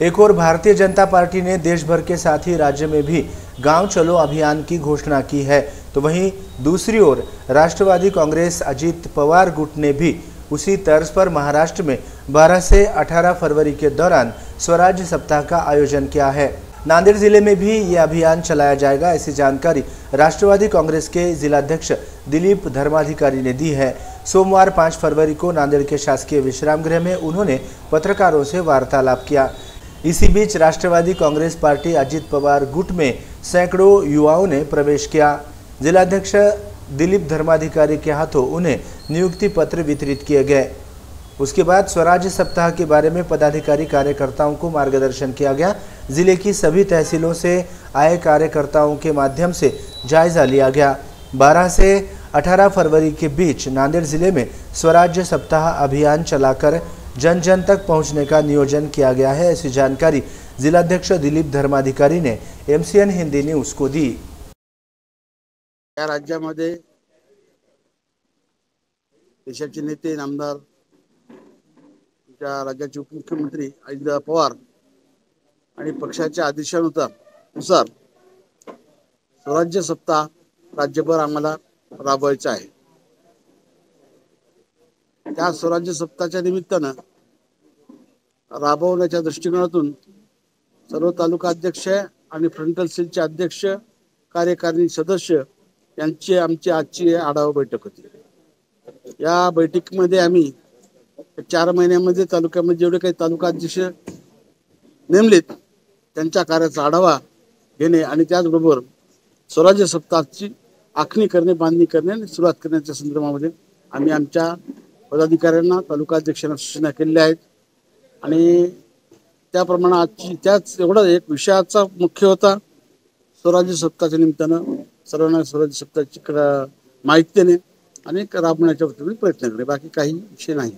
एक और भारतीय जनता पार्टी ने देश भर के साथ ही राज्य में भी गांव चलो अभियान की घोषणा की है, तो वहीं दूसरी ओर राष्ट्रवादी कांग्रेस अजित पवार गुट ने भी उसी तर्ज पर महाराष्ट्र में 12 से 18 फरवरी के दौरान स्वराज सप्ताह का आयोजन किया है। नांदेड़ जिले में भी ये अभियान चलाया जाएगा, ऐसी जानकारी राष्ट्रवादी कांग्रेस के जिलाध्यक्ष दिलीप धर्माधिकारी ने दी है। सोमवार 5 फरवरी को नांदेड़ के शासकीय विश्राम गृह में उन्होंने पत्रकारों से वार्तालाप किया। इसी बीच राष्ट्रवादी कांग्रेस पार्टी अजित पवार गुट में सैकड़ों युवाओं ने प्रवेश किया। जिलाध्यक्ष दिलीप धर्माधिकारी के हाथों उन्हें नियुक्ति पत्र वितरित किए गए। उसके बाद स्वराज सप्ताह के बारे में पदाधिकारी कार्यकर्ताओं को मार्गदर्शन किया गया। जिले की सभी तहसीलों से आए कार्यकर्ताओं के माध्यम से जायजा लिया गया। 12 से 18 फरवरी के बीच नांदेड़ जिले में स्वराज सप्ताह अभियान चलाकर जन जन तक पहुंचने का नियोजन किया गया है, ऐसी जानकारी जिलाध्यक्ष दिलीप धर्माधिकारी ने MCN हिंदी न्यूज को दी। या राज्यामध्ये देशाचे नेते नामदार राज्याचे उपमुख्यमंत्री अजित पवार आणि पक्षाच्या आदेशानुसार स्वराज्य सप्ताह राज्यभर आम्हाला राबवायचा आहे। त्या स्वराज्य सप्ताहाच्या निमित्तानं राबवण्याच्या दृष्टिकोनातून सर्व तालुका अध्यक्ष आणि फ्रंटल सेलचे अध्यक्ष कार्यकारिणी सदस्य यांची आमची आजची आढावा बैठक होती। या बैठकीमध्ये आम्ही 4 महिन्यामध्ये तालुक्यामध्ये जेवढे काही तालुका अध्यक्ष नेमलेत त्यांच्या कार्याचा आढावा घेणे आणि त्याचबरोबर स्वराज्य सप्ताहाची आखणी करणे, बांधणी करणे आणि सुरुवात करण्याच्या संदर्भामध्ये आम्ही आमच्या पदाधिकाऱ्यांना तालुका अध्यक्षांना सूचना केलेल्या आहेत। आणि त्याप्रमाणे आजची त्याच एवढा एक विषयाचा मुख्य होता स्वराज्य सप्ताहाच्या निमित्तानं सर्वांना स्वराज्य सप्ताहाची माहिती देणे आणि राबवण्याच्या प्रयत्न करणे, बाकी काही विषय नाही।